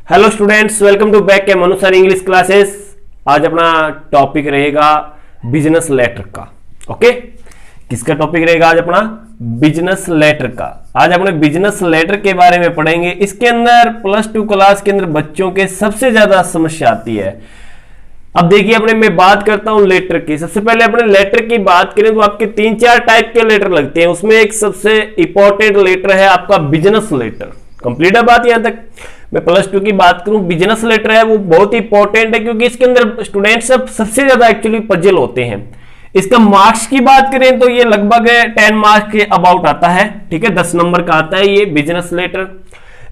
Hello students, welcome to back K Manu sir English classes. आज अपना topic रहेगा business letter का। ओके, किसका टॉपिक रहेगा आज अपना? बिजनेस लेटर का। आज अपने बिजनेस लेटर के बारे में पढ़ेंगे। इसके अंदर +2 क्लास के अंदर बच्चों के सबसे ज्यादा समस्या आती है। अब देखिए, अपने मैं बात करता हूं लेटर की। सबसे पहले अपने लेटर की बात करें तो आपके 3-4 टाइप के लेटर लगते हैं। उसमें एक सबसे इंपॉर्टेंट लेटर है आपका बिजनेस लेटर। कंप्लीट है बात यहां तक। मैं +2 की बात करूं, बिजनेस लेटर है वो बहुत ही इंपॉर्टेंट है, क्योंकि इसके अंदर स्टूडेंट सबसे ज्यादा एक्चुअली पजल होते हैं। इसका मार्क्स की बात करें तो ये लगभग 10 मार्क्स के अबाउट आता है। ठीक है, 10 नंबर का आता है ये बिजनेस लेटर।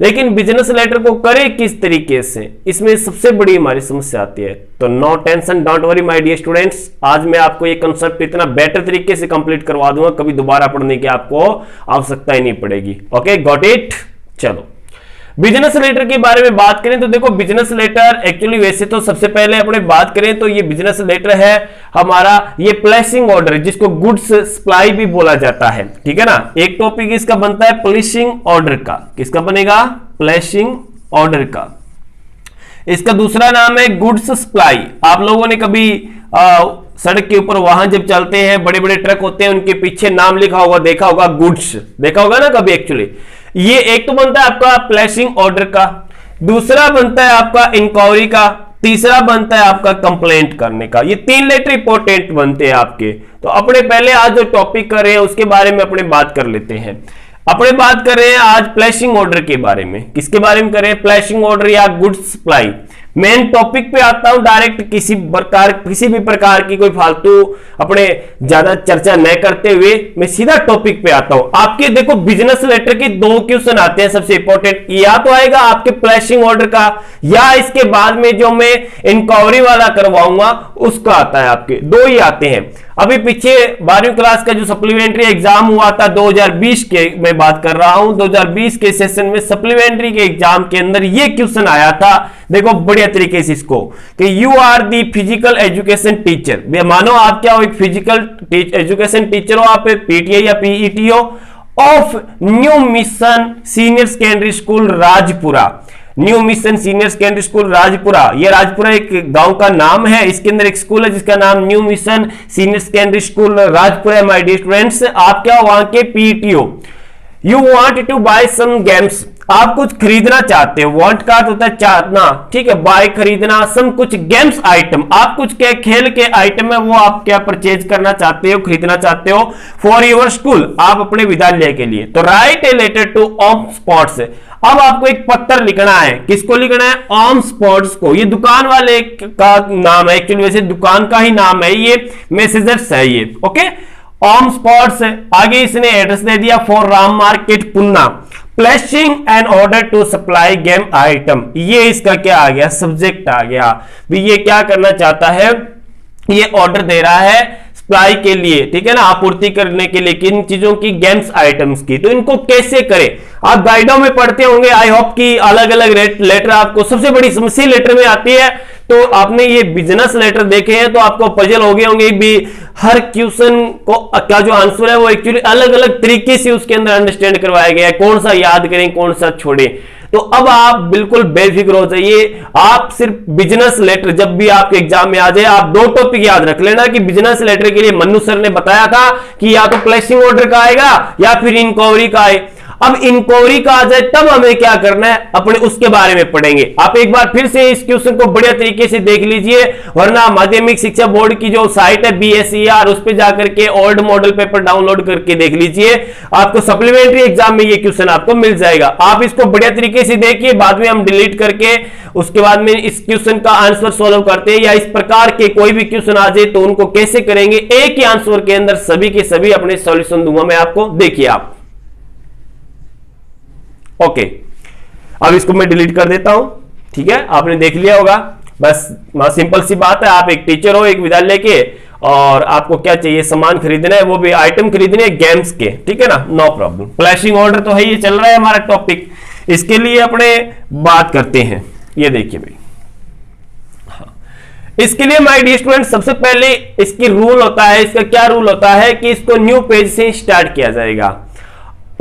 लेकिन बिजनेस लेटर को करें किस तरीके से, इसमें सबसे बड़ी हमारी समस्या आती है। तो no tension, don't worry my dear students. आज मैं आपको ये कंसेप्ट इतना बेटर तरीके से कंप्लीट करवा दूंगा, कभी दोबारा पढ़ने की आपको आवश्यकता ही नहीं पड़ेगी। Okay, got it. चलो, बिजनेस लेटर के बारे में बात करें तो देखो, बिजनेस लेटर एक्चुअली वैसे तो सबसे पहले अपने बात करें तो ये बिजनेस लेटर है हमारा ये प्लेसिंग ऑर्डर, जिसको गुड्स सप्लाई भी बोला जाता है। ठीक है ना। एक टॉपिक इसका बनता है प्लेसिंग ऑर्डर का। किसका बनेगा? प्लेसिंग ऑर्डर का। इसका दूसरा नाम है गुड्स सप्लाई। आप लोगों ने कभी सड़क के ऊपर वाहन जब चलते हैं, बड़े बड़े ट्रक होते हैं, उनके पीछे नाम लिखा होगा, देखा होगा गुड्स, देखा होगा ना कभी। एक्चुअली ये एक तो बनता है आपका प्लेसिंग ऑर्डर का, दूसरा बनता है आपका इंक्वायरी का, तीसरा बनता है आपका कंप्लेंट करने का। ये 3 लेटर इंपॉर्टेंट बनते हैं आपके। तो अपने पहले आज जो टॉपिक कर रहे हैं उसके बारे में अपने बात कर लेते हैं। अपने बात कर रहे हैं आज प्लेसिंग ऑर्डर के बारे में। किसके बारे में करें? प्लेसिंग ऑर्डर या गुड्स सप्लाई। मेन टॉपिक पे आता हूं डायरेक्ट। किसी भी प्रकार की कोई फालतू अपने ज्यादा चर्चा न करते हुए मैं सीधा टॉपिक पे आता हूं। आपके देखो, बिजनेस लेटर के 2 क्वेश्चन आते हैं सबसे इंपॉर्टेंट। या तो आएगा आपके प्लेसिंग ऑर्डर का, या इसके बाद में जो मैं इंक्वायरी वाला करवाऊंगा उसका आता है। आपके 2 ही आते हैं। अभी पीछे 12वीं क्लास का जो सप्लीमेंट्री एग्जाम हुआ था 2020 के मैं बात कर रहा हूं, 2020 के सेशन में सप्लीमेंट्री के एग्जाम के अंदर ये क्वेश्चन आया था। देखो बढ़िया तरीके से इसको, कि you are the physical education teacher. मानो आप क्या हो? एक फिजिकल एजुकेशन टीचर हो, आप पीटीए या पीईटी हो, of new mission senior secondary school Rajpura. New mission senior secondary school Rajpura, ये राजपुरा एक गांव का नाम है। इसके अंदर एक स्कूल है जिसका नाम new mission senior secondary school Rajpura. My dear students, आप क्या वहां के पीईटी हो। You want to buy some games, आप कुछ खरीदना चाहते हो। वांट का होता है चाहना, ठीक है। बाय खरीदना, सम कुछ गेम्स आइटम, आप कुछ क्या खेल के आइटम है वो आप क्या परचेज करना चाहते हो, खरीदना चाहते हो फॉर योर स्कूल, आप अपने विद्यालय के लिए। तो write a letter to on spots. अब आपको एक पत्र लिखना है। किसको लिखना है? ऑन स्पॉट्स को। ये दुकान वाले का नाम है एक्चुअली, वैसे दुकान का ही नाम है, ये मैसेजर्स है ये। Okay, on spots. आगे इसने एड्रेस दे दिया, for Ram market Poona, placing an order to supply game item. ये इसका क्या आ गया? सब्जेक्ट आ गया। ये क्या करना चाहता है? ये ऑर्डर दे रहा है सप्लाई के लिए, ठीक है ना, आपूर्ति करने के लिए किन चीजों की? गेम्स आइटम्स की। तो इनको कैसे करें? आप गाइडों में पढ़ते होंगे, आई होप कि अलग अलग लेटर आपको सबसे बड़ी समस्या लेटर में आती है। तो आपने ये बिजनेस लेटर देखे हैं तो आपको पजल हो गए होंगे भी, हर क्वेश्चन को का जो आंसर है वो एक्चुअली अलग अलग तरीके से उसके अंदर अंडरस्टैंड करवाया गया है, कौन सा याद करें कौन सा छोड़ें। तो अब आप बिल्कुल बेफिक्र हो जाइए। आप सिर्फ बिजनेस लेटर जब भी आपके एग्जाम में आ जाए, आप 2 टॉपिक याद रख लेना कि बिजनेस लेटर के लिए मन्नू सर ने बताया था कि या तो प्लेसिंग ऑर्डर का आएगा या फिर इंक्वायरी का आए। अब इंक्वायरी का आ जाए तब हमें क्या करना है, अपने उसके बारे में पढ़ेंगे। आप एक बार फिर से इस क्वेश्चन को बढ़िया तरीके से देख लीजिए, वरना माध्यमिक शिक्षा बोर्ड की जो साइट है BSER, उस पर जाकर के ओल्ड मॉडल पेपर डाउनलोड करके देख लीजिए। आपको सप्लीमेंट्री एग्जाम में ये क्वेश्चन आपको मिल जाएगा। आप इसको बढ़िया तरीके से देखिए, बाद में हम डिलीट करके उसके बाद में इस क्वेश्चन का आंसर सॉल्व करते हैं, या इस प्रकार के कोई भी क्वेश्चन आ जाए तो उनको कैसे करेंगे। एक ही आंसर के अंदर सभी के सभी अपने सॉल्यूशन दूंगा मैं आपको, देखिए आप। ओके, अब इसको मैं डिलीट कर देता हूं। ठीक है, आपने देख लिया होगा। बस सिंपल सी बात है, आप एक टीचर हो एक विद्यालय के, और आपको क्या चाहिए? सामान खरीदना है, वो भी आइटम खरीदने हैं गेम्स के, ठीक है ना, नो प्रॉब्लम। प्लेसिंग ऑर्डर तो है, ये चल रहा है हमारा टॉपिक। इसके लिए अपने बात करते हैं। ये देखिए भाई, इसके लिए माय डियर स्टूडेंट सबसे पहले इसकी रूल होता है। इसका क्या रूल होता है कि इसको न्यू पेज से स्टार्ट किया जाएगा।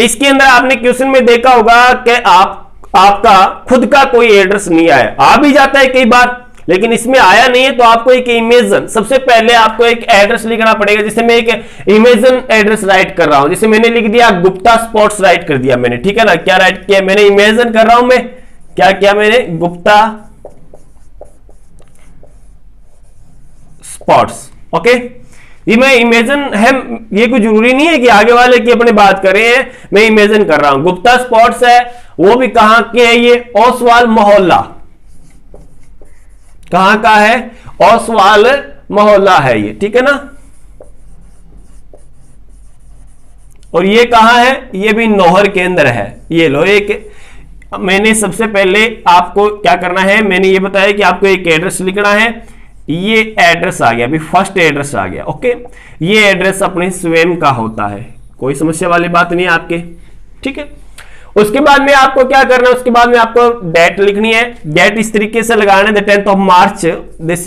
इसके अंदर आपने क्वेश्चन में देखा होगा कि आप आपका खुद का कोई एड्रेस नहीं आया, आ भी जाता है कई बार, लेकिन इसमें आया नहीं है, तो आपको एक इमेजन, सबसे पहले आपको एक एड्रेस लिखना पड़ेगा। जैसे मैं एक इमेजन एड्रेस राइट कर रहा हूं, जैसे मैंने लिख दिया गुप्ता स्पोर्ट्स राइट कर दिया मैंने, ठीक है ना। क्या राइट किया मैंने, इमेजन कर रहा हूं मैं, क्या किया मैंने, गुप्ता स्पोर्ट्स, ओके। ये मैं इमेजन है, ये कोई जरूरी नहीं है कि आगे वाले की अपने बात कर रहे हैं, मैं इमेजन कर रहा हूं। गुप्ता स्पोर्ट्स है, वो भी कहां के है, ये ओसवाल मोहल्ला, कहां का है, ओसवाल मोहल्ला है ये, ठीक है ना। और ये कहां है, ये भी नौहर के अंदर है। ये लो, एक मैंने सबसे पहले आपको क्या करना है, मैंने ये बताया कि आपको एक एड्रेस लिखना है। ये एड्रेस आ गया, अभी फर्स्ट एड्रेस आ गया, ओके। ये एड्रेस अपने स्वयं का होता है, कोई समस्या वाली बात नहीं है आपके, ठीक है। उसके बाद में आपको क्या करना है, उसके बाद में आपको डेट लिखनी है। डेट इस तरीके से लगाना है, 10th of March,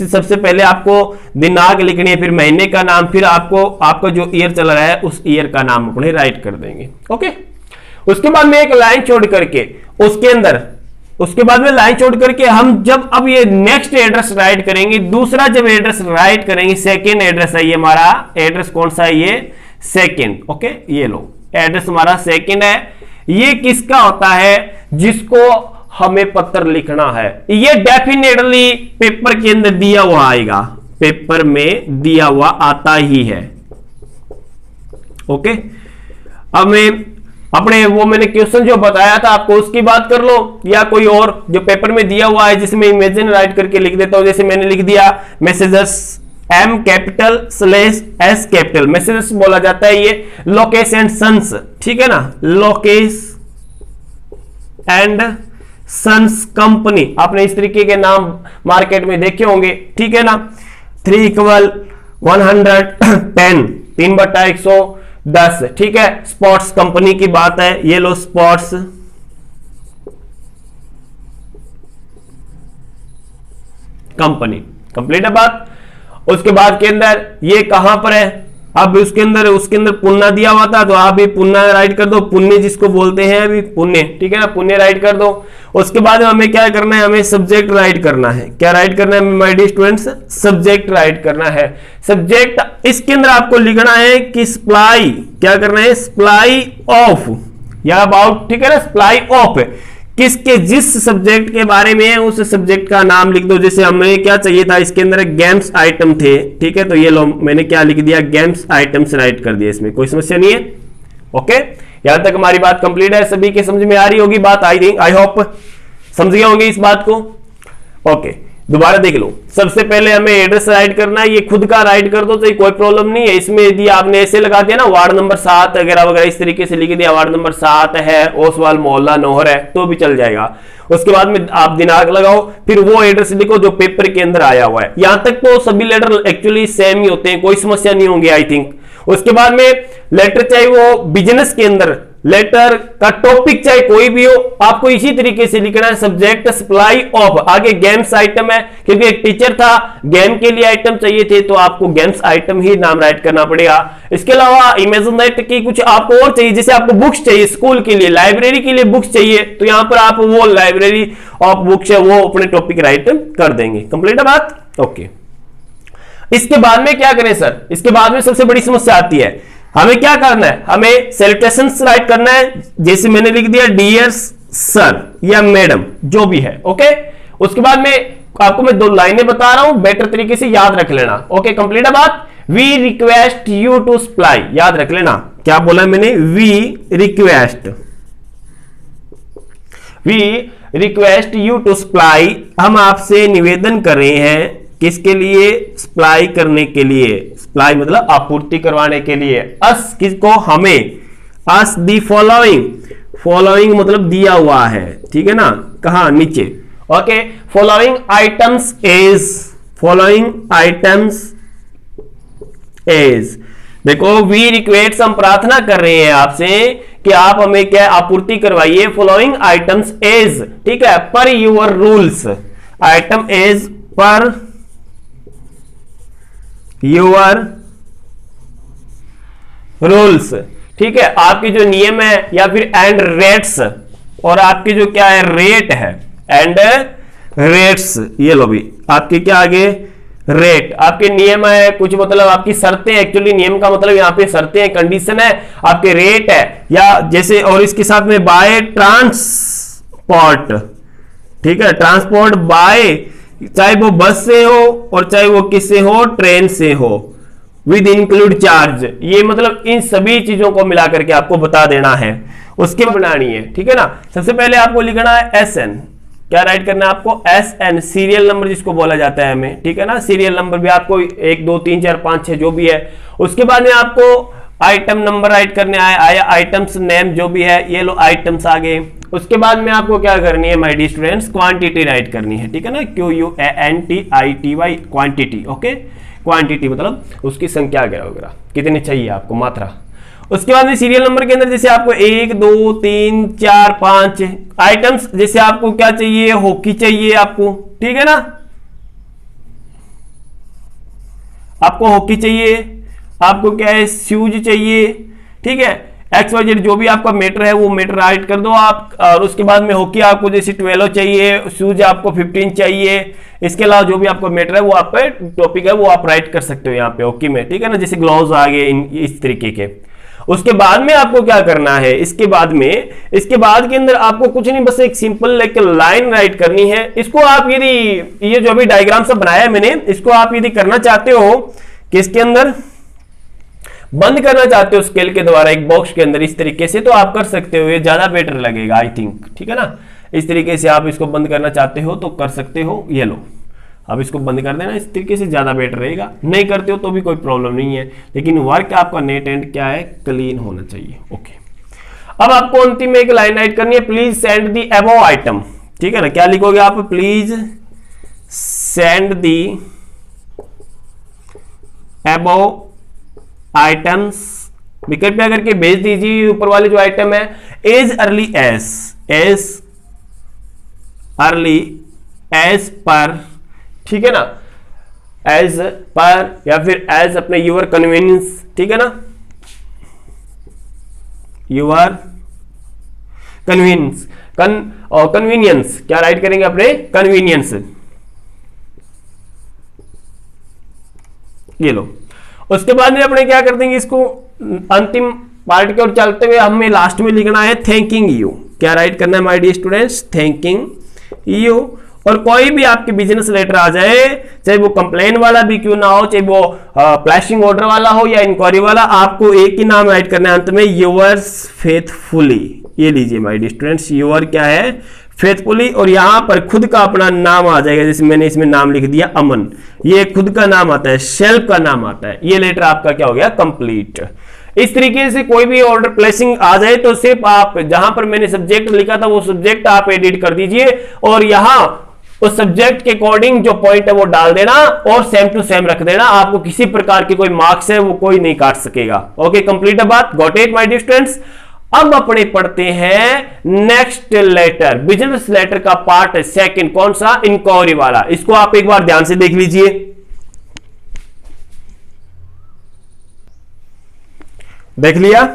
सबसे पहले आपको दिनांक लिखनी है, फिर महीने का नाम, फिर आपको जो ईयर चल रहा है उस ईयर का नाम अपने राइट कर देंगे, ओके। उसके बाद में एक लाइन छोड़ करके उसके अंदर, उसके बाद में लाइन छोड़ करके हम जब अब ये नेक्स्ट एड्रेस राइट करेंगे, दूसरा जब एड्रेस राइट करेंगे, सेकेंड एड्रेस है ये हमारा, एड्रेस कौन सा है, ये सेकेंड, ओके। ये लो, एड्रेस हमारा सेकेंड है। ये किसका होता है, जिसको हमें पत्र लिखना है, ये डेफिनेटली पेपर के अंदर दिया हुआ आएगा, पेपर में दिया हुआ आता ही है, ओके। अब मैं अपने वो मैंने क्वेश्चन जो बताया था आपको उसकी बात कर लो, या कोई और जो पेपर में दिया हुआ है जिसमें इमेजिन राइट करके लिख देता हूं। जैसे मैंने लिख दिया messages M capital slash S capital, messages बोला जाता है ये लोकेश एंड सन्स, ठीक है ना, लोकेश एंड सन्स कंपनी, आपने इस तरीके के नाम मार्केट में देखे होंगे, ठीक है ना। 3 = 110, 3/110, ठीक है। स्पोर्ट्स कंपनी की बात है, ये लो स्पोर्ट्स कंपनी, कंप्लीट है बात। उसके बाद के अंदर ये कहां पर है, अब उसके अंदर पुण्य दिया हुआ था, तो आप भी पुण्य राइट कर दो, पुण्य जिसको बोलते हैं अभी पुण्य, ठीक है ना, पुण्य राइट कर दो। उसके बाद हमें क्या करना है, हमें सब्जेक्ट राइट करना है। क्या राइट करना है my dear students, subject write करना है। सब्जेक्ट इसके अंदर आपको लिखना है कि सप्लाई, क्या करना है, सप्लाई ऑफ या अबाउट, ठीक है ना, सप्लाई ऑफ किसके, जिस सब्जेक्ट के बारे में है उस सब्जेक्ट का नाम लिख दो। जैसे हमें क्या चाहिए था, इसके अंदर गेम्स आइटम थे, ठीक है, तो ये लो मैंने क्या लिख दिया, गेम्स आइटम्स राइट कर दिया, इसमें कोई समस्या नहीं है, ओके। यहां तक हमारी बात कंप्लीट है, सभी के समझ में आ रही होगी बात, आई होप समझ गए होंगे इस बात को, ओके। दोबारा देख लो, सबसे पहले हमें एड्रेस राइट करना है, ये खुद का राइट कर दो तो कोई प्रॉब्लम नहीं है। इसमें यदि आपने ऐसे लगा दिया ना, वार्ड नंबर 7 वगैरह वगैरह इस तरीके से लिख दिया, वार्ड नंबर 7 है, ओसवाल मोहल्ला नौहर है, तो भी चल जाएगा। उसके बाद में आप दिनांक लगाओ, फिर वो एड्रेस लिखो जो पेपर के अंदर आया हुआ है। यहां तक तो सभी लेटर एक्चुअली सेम ही होते हैं, कोई समस्या नहीं होंगी आई थिंक। उसके बाद में लेटर चाहे वो बिजनेस के अंदर, लेटर का टॉपिक चाहे कोई भी हो, आपको इसी तरीके से लिखना है, सब्जेक्ट सप्लाई ऑफ, आगे गेम्स आइटम है, क्योंकि एक टीचर था, गेम के लिए आइटम चाहिए थे, तो आपको गेम्स आइटम ही नाम राइट करना पड़ेगा। इसके अलावा इमेजिन दैट की कुछ आपको और चाहिए, जैसे आपको बुक्स चाहिए स्कूल के लिए, लाइब्रेरी के लिए बुक्स चाहिए, तो यहां पर आप वो लाइब्रेरी ऑफ बुक्स है वो अपने टॉपिक राइट कर देंगे। कंप्लीट है बात, ओके। इसके बाद में क्या करें सर, इसके बाद में सबसे बड़ी समस्या आती है, हमें क्या करना है, हमें सैल्यूटेशंस राइट करना है। जैसे मैंने लिख दिया डियर सर या मैडम जो भी है, ओके। उसके बाद में आपको मैं 2 लाइनें बता रहा हूं, बेटर तरीके से याद रख लेना, ओके। कंप्लीट है बात। We request you to supply, याद रख लेना क्या बोला मैंने, we request you to supply, हम आपसे निवेदन कर रहे हैं, किसके लिए, सप्लाई करने के लिए, सप्लाई मतलब आपूर्ति करवाने के लिए, अस किसको, हमें, अस दी फॉलोइंग मतलब दिया हुआ है, ठीक है ना, कहां, नीचे, ओके। फॉलोइंग आइटम्स एज, देखो वी रिक्वेस्ट हम प्रार्थना कर रहे हैं आपसे कि आप हमें क्या आपूर्ति करवाइए, फॉलोइंग आइटम्स एज, ठीक है, per your rules, item as per your rules, ठीक है, आपके जो नियम है, या फिर एंड रेट्स, और आपके जो क्या है रेट है एंड रेट्स, ये लो भी आपके क्या आगे रेट, आपके नियम है कुछ, मतलब आपकी शर्तें, एक्चुअली नियम का मतलब यहाँ पे शर्तें हैं, कंडीशन है, आपके रेट है या जैसे, और इसके साथ में बाय ट्रांसपोर्ट, ठीक है, ट्रांसपोर्ट बाय, चाहे वो बस से हो और चाहे वो किससे हो, ट्रेन से हो, विद इंक्लूड चार्ज, ये मतलब इन सभी चीजों को मिला करके आपको बता देना है, उसके बनानी है, ठीक है ना। सबसे पहले आपको लिखना है SN, क्या राइट करना है आपको, SN, सीरियल नंबर जिसको बोला जाता है हमें, ठीक है ना, सीरियल नंबर भी आपको 1 2 3 4 5 6 जो भी है। उसके बाद में आपको आइटम नंबर राइट करने आया, आइटम्स नेम जो भी है, ये लो आइटम्स आ गए। उसके बाद में आपको क्या करनी है my dear students, quantity write करनी है, ठीक है ना, QUANTITY, क्वांटिटी, ओके, क्वांटिटी मतलब उसकी संख्या वगैरह कितनी चाहिए आपको, मात्रा। उसके बाद में सीरियल नंबर के अंदर जैसे आपको 1 2 3 4 5 आइटम्स, जैसे आपको क्या चाहिए, हॉकी चाहिए आपको, ठीक है ना, आपको हॉकी चाहिए, आपको क्या है शूज चाहिए, ठीक है, XYZ जो भी आपका मीटर है वो मीटर राइट कर दो आप। और उसके बाद में हॉकी आपको जैसे 12 चाहिए, शूज आपको 15 चाहिए, इसके अलावा जो भी आपका मीटर है वो आपका टॉपिक है वो आप राइट कर सकते हो यहाँ पे हॉकी में, ठीक है ना, जैसे ग्लोव्स आ गए इस तरीके के। उसके बाद में आपको क्या करना है, इसके बाद के अंदर आपको कुछ नहीं, बस एक सिंपल एक लाइन राइट करनी है। इसको आप यदि ये जो अभी डायग्राम सब बनाया है मैंने, इसको आप यदि करना चाहते हो कि इसके अंदर बंद करना चाहते हो स्केल के द्वारा एक बॉक्स के अंदर इस तरीके से, तो आप कर सकते हो, ये ज्यादा बेटर लगेगा आई थिंक, ठीक है ना। इस तरीके से आप इसको बंद करना चाहते हो तो कर सकते हो, ये लो अब इसको बंद कर देना, इस तरीके से ज्यादा बेटर रहेगा। नहीं करते हो तो भी कोई प्रॉब्लम नहीं है, लेकिन वर्क आपका नेट एंड क्या है, क्लीन होना चाहिए, ओके। अब आपको अंतिम में एक लाइन राइट करनी है, please send the above item, ठीक है ना, क्या लिखोगे आप, please send the above items, wicket पे आकर के भेज दीजिए ऊपर वाले जो आइटम है, एज अर्ली एज पर, ठीक है ना, एज पर या फिर एज अपने यूर कन्वीनियंस, ठीक है ना, यूर कन्वीनियंस, कन्वीनियंस क्या राइट करेंगे अपने, कन्वीनियंस, ये लो। उसके बाद में अपने क्या कर देंगे, इसको अंतिम पार्ट की ओर चलते हुए हमें लास्ट में लिखना है थैंकिंग यू, क्या राइट करना है my dear students, thanking you. और कोई भी आपके बिजनेस लेटर आ जाए, चाहे वो कंप्लेन वाला भी क्यों ना हो, चाहे वो प्लेसिंग ऑर्डर वाला हो या इंक्वायरी वाला, आपको एक ही नाम राइट करना है अंत में, योर्स फेथफुली, ये लीजिए माय डियर स्टूडेंट्स, योर क्या है, फेथफुली, और यहां पर खुद का अपना नाम आ जाएगा, जैसे मैंने इसमें नाम लिख दिया अमन, ये खुद का नाम आता है, सेल्फ का नाम आता है, ये लेटर आपका क्या हो गया, कंप्लीट। इस तरीके से कोई भी ऑर्डर प्लेसिंग आ जाए तो सिर्फ आप जहां पर मैंने सब्जेक्ट लिखा था वो सब्जेक्ट आप एडिट कर दीजिए और यहां उस सब्जेक्ट के अकॉर्डिंग जो पॉइंट है वो डाल देना और सेम टू सेम रख देना, आपको किसी प्रकार की कोई मार्क्स है वो कोई नहीं काट सकेगा। ओके, कंप्लीट है बात, got it my dear students. अब अपने पढ़ते हैं नेक्स्ट लेटर, बिजनेस लेटर का पार्ट सेकंड, कौन सा, इंक्वायरी वाला। इसको आप एक बार ध्यान से देख लीजिए। देख लिया,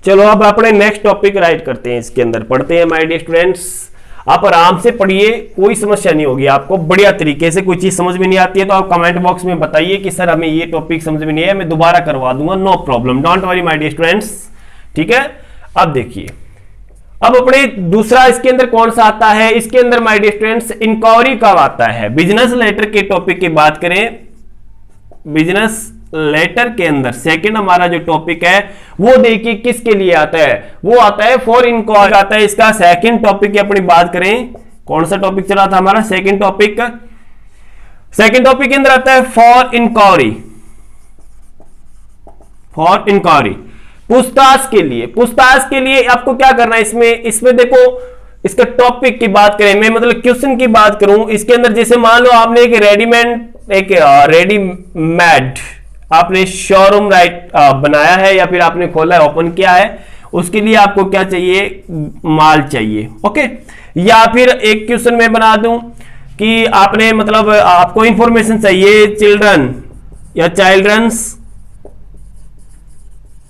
चलो अब अपने नेक्स्ट टॉपिक राइट करते हैं, इसके अंदर पढ़ते हैं माय डियर स्टूडेंट्स। आप आराम से पढ़िए, कोई समस्या नहीं होगी आपको, बढ़िया तरीके से। कोई चीज समझ में नहीं आती है तो आप कमेंट बॉक्स में बताइए कि सर हमें ये टॉपिक समझ में नहीं है, मैं दोबारा करवा दूंगा, no problem, don't worry my dear students, ठीक है। अब देखिए, अब अपने दूसरा इसके अंदर कौन सा आता है, इसके अंदर माय डियर स्टूडेंट्स इंक्वायरी कब आता है। बिजनेस लेटर के टॉपिक की बात करें, बिजनेस लेटर के अंदर सेकंड हमारा जो टॉपिक है वो देखिए किसके लिए आता है, वो आता है फॉर इंक्वायरी आता है। इसका सेकंड टॉपिक की अपनी बात करें, कौन सा टॉपिक चला था हमारा, सेकंड टॉपिक के अंदर आता है फॉर इंक्वायरी, फॉर इंक्वायरी, पूछताछ के लिए। पूछताछ के लिए आपको क्या करना है, इसमें देखो, इसका टॉपिक की बात करें, मैं मतलब क्वेश्चन की बात करूं, इसके अंदर जैसे मान लो आपने एक रेडीमेड आपने शोरूम बनाया है या फिर आपने खोला है, ओपन किया है, उसके लिए आपको क्या चाहिए, माल चाहिए, ओके। या फिर एक क्वेश्चन में बना दूं कि आपने मतलब आपको इंफॉर्मेशन चाहिए चिल्ड्रन या चिल्ड्रंस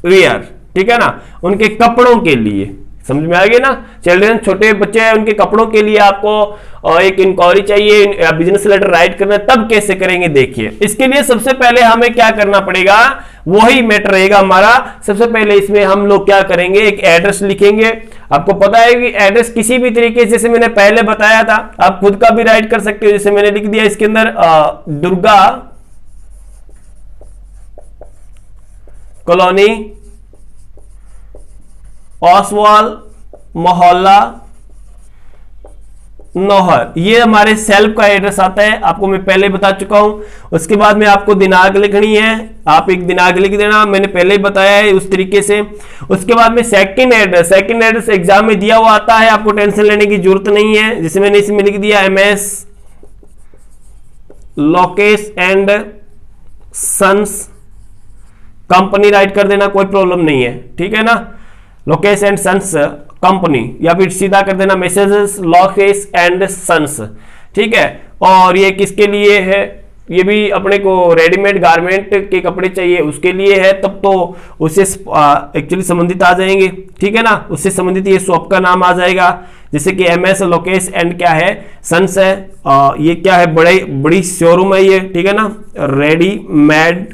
वियर, ठीक है ना, उनके कपड़ों के लिए, समझ में आ गया ना। चिल्ड्रन छोटे बच्चे हैं, उनके कपड़ों के लिए आपको एक इंक्वायरी चाहिए, बिजनेस लेटर राइट करना, तब कैसे करेंगे देखिए। इसके लिए सबसे पहले हमें क्या करना पड़ेगा, वही मैटर रहेगा हमारा। सबसे पहले इसमें हम लोग क्या करेंगे, एक एड्रेस लिखेंगे। आपको पता है कि एड्रेस किसी भी तरीके, जैसे मैंने पहले बताया था, आप खुद का भी राइट कर सकते हो। जैसे मैंने लिख दिया इसके अंदर दुर्गा कॉलोनी, ओसवाल मोहल्ला, नौहर, ये हमारे सेल्फ का एड्रेस आता है, आपको मैं पहले बता चुका हूं। उसके बाद में आपको दिनांक लिखनी है, आप एक दिनांक लिख देना, मैंने पहले ही बताया है उस तरीके से। उसके बाद में सेकंड एड्रेस एग्जाम में दिया हुआ आता है, आपको टेंशन लेने की जरूरत नहीं है। जैसे मैंने इसमें लिख दिया MS Lokesh and sons company, write कर देना, कोई प्रॉब्लम नहीं है, ठीक है ना। लोकेश एंड सन्स कंपनी, या फिर सीधा कर देना मैसेजेस लोकेश एंड सन्स, ठीक है। और ये किसके लिए है, ये भी अपने को रेडीमेड गारमेंट के कपड़े चाहिए उसके लिए है, तब तो उससे एक्चुअली संबंधित आ जाएंगे, ठीक है ना। उससे संबंधित ये शॉप का नाम आ जाएगा, जैसे कि MS लोकेश एंड क्या है, सन्स है। ये क्या है, बड़ी शोरूम है ये, ठीक है ना, रेडीमेड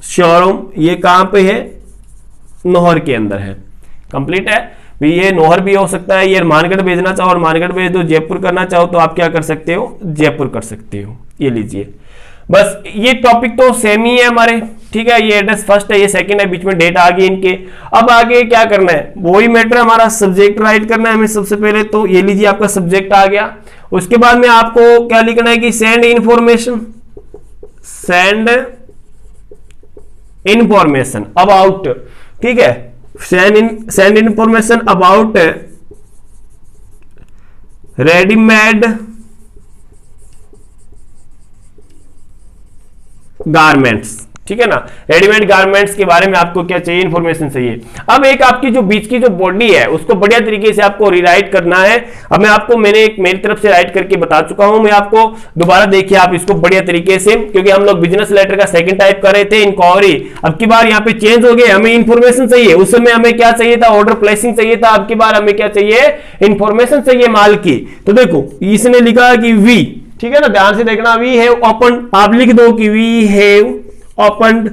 शोरूम। ये कहां पे है, नौहर के अंदर है। कंप्लीट है भी, ये नौहर भी हो सकता है, ये मानगढ़ भेजना चाहो और मानगढ़ भेज दो, जयपुर करना चाहो तो आप क्या कर सकते हो, जयपुर कर सकते हो। ये लीजिए, बस ये टॉपिक तो सेम ही है हमारे, ठीक है। ये एड्रेस फर्स्ट है, ये सेकंड है, बीच में डेट आ गई इनके। अब आगे क्या करना है, वही मैटर हमारा, सब्जेक्ट राइट करना है हमें सबसे पहले। तो ये लीजिए आपका सब्जेक्ट आ गया। उसके बाद में आपको क्या लिखना है कि सेंड इंफॉर्मेशन अबाउट, ठीक है, send information about readymade garments, ठीक है ना। रेडीमेड गारमेंट्स के बारे में आपको क्या चाहिए, इंफॉर्मेशन चाहिए। अब एक आपकी जो बीच की जो बॉडी है उसको बढ़िया तरीके से आपको रीराइट करना है। अब मैं आपको मैंने एक मेरी तरफ से राइट करके बता चुका हूं, मैं आपको दोबारा देखिए आप इसको बढ़िया तरीके से, क्योंकि हम लोग बिजनेस लेटर का सेकंड टाइप कर रहे थे इंक्वायरी, अब की बार यहाँ पे चेंज हो गए, हमें इंफॉर्मेशन चाहिए। उस समय हमें क्या चाहिए था, ऑर्डर प्लेसिंग चाहिए था, अब की बार हमें क्या चाहिए, इंफॉर्मेशन चाहिए माल की। तो देखो इसने लिखा कि वी, ठीक है ना, ध्यान से देखना, वी हैव ओपन, आप लिख दो कि we have opened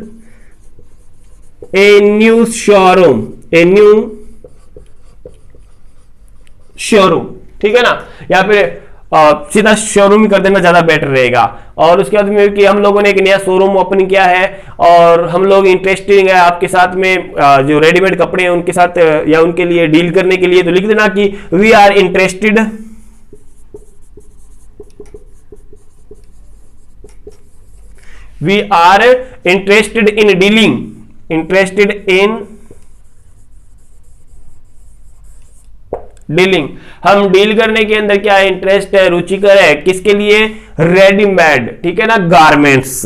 a new showroom, ठीक है ना, या फिर सीधा शोरूम ही कर देना ज्यादा बेटर रहेगा। और उसके बाद में कि हम लोगों ने एक नया शोरूम ओपन किया है और हम लोग इंटरेस्टेड है आपके साथ में, जो रेडीमेड कपड़े हैं उनके साथ या उनके लिए डील करने के लिए, तो लिख देना कि वी आर इंटरेस्टेड डीलिंग, हम डील करने के अंदर क्या है, इंटरेस्ट है, रुचिकर है, किसके लिए, रेडीमेड, ठीक है ना, गारमेंट्स।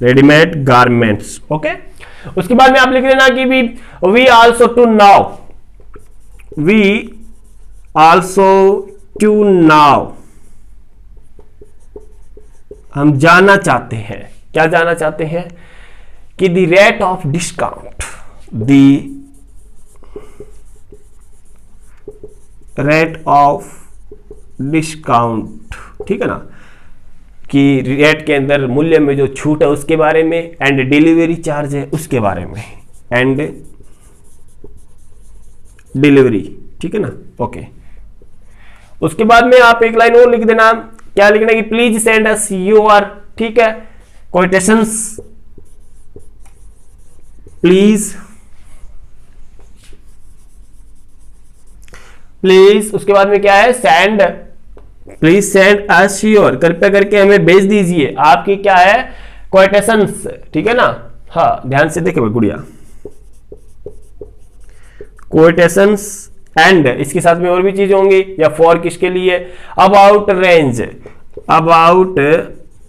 Readymade garments, okay. उसके बाद में आप लिख देना कि वी आल्सो टू नाउ, हम जानना चाहते हैं, क्या जानना चाहते हैं कि द रेट ऑफ डिस्काउंट, ठीक है ना, कि रेट के अंदर मूल्य में जो छूट है उसके बारे में, एंड डिलीवरी चार्ज है उसके बारे में, एंड डिलीवरी, ठीक है ना, ओके। उसके बाद में आप एक लाइन और लिख देना, क्या लिखना कि प्लीज सेंड अस योर, ठीक है, कोटेशंस, प्लीज। उसके बाद में क्या है, send, please send us your, कृपया करके हमें भेज दीजिए आपकी क्या है, कोटेशंस, ठीक है ना। हाँ ध्यान से देखो गुड़िया, कोटेशंस एंड इसके साथ में और भी चीज होंगी, या फॉर किसके लिए, अबाउट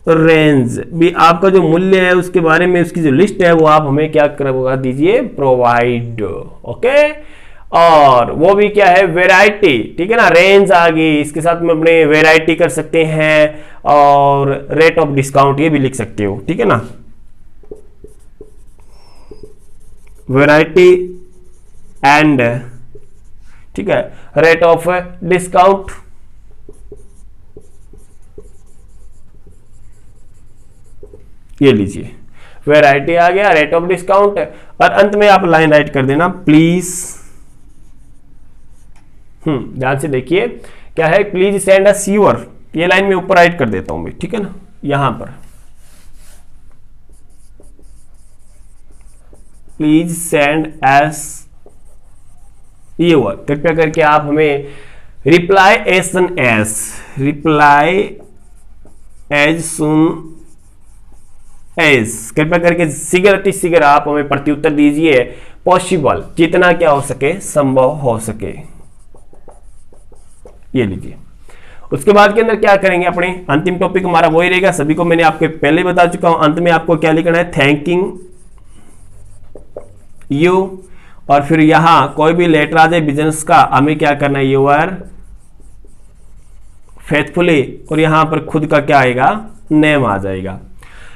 रेंज भी आपका जो मूल्य है उसके बारे में, उसकी जो लिस्ट है वो आप हमें क्या करवा दीजिए, प्रोवाइड, ओके। और वो भी क्या है, वैरायटी, ठीक है ना, रेंज आ गई, इसके साथ में अपने वैरायटी कर सकते हैं, और रेट ऑफ डिस्काउंट ये भी लिख सकते हो, ठीक है ना। वैरायटी एंड, ठीक है, रेट ऑफ डिस्काउंट, ये लीजिए वैरायटी आ गया, रेट ऑफ डिस्काउंट, और अंत में आप लाइन राइट कर देना प्लीज। ध्यान से देखिए क्या है, प्लीज सेंड अस योर, ये लाइन में ऊपर राइट कर देता हूं मैं, ठीक है ना, यहां पर प्लीज सेंड एस योर, कृपया करके आप हमें reply as soon as, reply as soon as, कृपया करके शीघ्र अति शीघ्र आप हमें प्रत्युत्तर दीजिए, पॉसिबल, जितना क्या हो सके, संभव हो सके, ये लीजिए। उसके बाद के अंदर क्या करेंगे, अपने अंतिम टॉपिक हमारा वही रहेगा, सभी को मैंने आपको पहले बता चुका हूं। अंत में आपको क्या लिखना है, थैंकिंग यू, और फिर यहां कोई भी लेटर आ जाए बिजनेस का, हमें क्या करना है, यू आर फेथफुली, और यहां पर खुद का क्या आएगा, नेम आ जाएगा।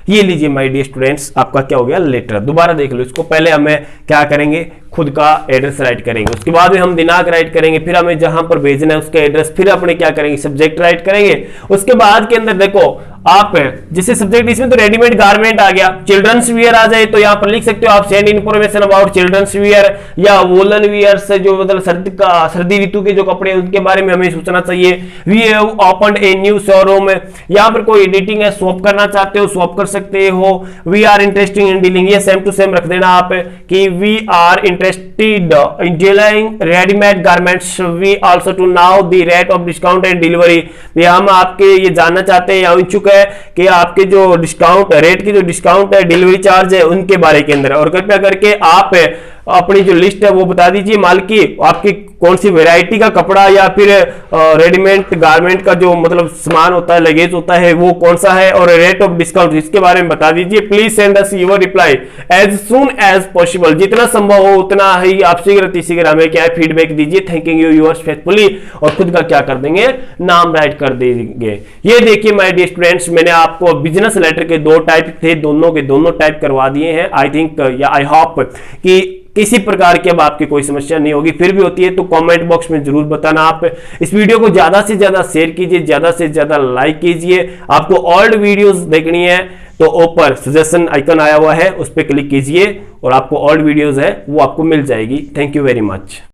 ये लीजिए माय डियर स्टूडेंट्स, आपका क्या हो गया, लेटर। दोबारा देख लो इसको, पहले हमें क्या करेंगे, खुद का एड्रेस राइट करेंगे, उसके बाद में हम दिनांक राइट करेंगे, फिर हमें जहां पर भेजना है उसका एड्रेस, फिर अपने क्या करेंगे, सब्जेक्ट राइट करेंगे। उसके बाद के अंदर देखो आप जैसे सब्जेक्ट, इसमें तो रेडीमेड गारमेंट आ गया, चिल्ड्रंस वियर आ जाए तो यहां पर लिख सकते हो आप, send information about childrens wear, या वोलन वियर से जो मतलब सर्दी ऋतु के जो कपड़े हैं उनके बारे में हमें सोचना चाहिए। We have opened a new showroom, यहां पर कोई एडिटिंग है, स्वैप करना चाहते हो स्वैप कर सकते हो। We are interesting in dealing, ये सेम टू सेम रख देना आप कि we are interested in dealing readymade garments, we also to know the rate of discount and delivery, हम आपके ये जानना चाहते हैं या इच्छुक है कि आपके जो डिस्काउंट रेट की जो डिस्काउंट है, डिलीवरी चार्ज है, उनके बारे के अंदर। और कृपया करके आप अपनी जो लिस्ट है वो बता दीजिए माल की, आपकी कौन सी वैरायटी का कपड़ा या फिर रेडीमेड गारमेंट का जो मतलब सामान होता है, लगेज होता है, वो कौन सा है, और रेट ऑफ डिस्काउंट इसके बारे में बता दीजिए। Please send us your reply as soon as possible, जितना संभव हो उतना ही आप शीघ्र हमें क्या है फीडबैक दीजिए। थैंकिंग यू योर्स फेथफुली, और खुद का क्या कर देंगे, नाम राइट कर देंगे। ये देखिए माय डियर स्टूडेंट्स, मैंने आपको बिजनेस लेटर के दो टाइप थे, दोनों के दोनों टाइप करवा दिए हैं। आई थिंक या आई होप कि किसी प्रकार की अब आपकी कोई समस्या नहीं होगी, फिर भी होती है तो कमेंट बॉक्स में जरूर बताना। आप इस वीडियो को ज्यादा से ज्यादा शेयर कीजिए, ज्यादा से ज्यादा लाइक कीजिए। आपको ओल्ड वीडियोस देखनी है तो ऊपर सजेशन आइकन आया हुआ है, उस पर क्लिक कीजिए और आपको ओल्ड वीडियोस है वो आपको मिल जाएगी। Thank you very much.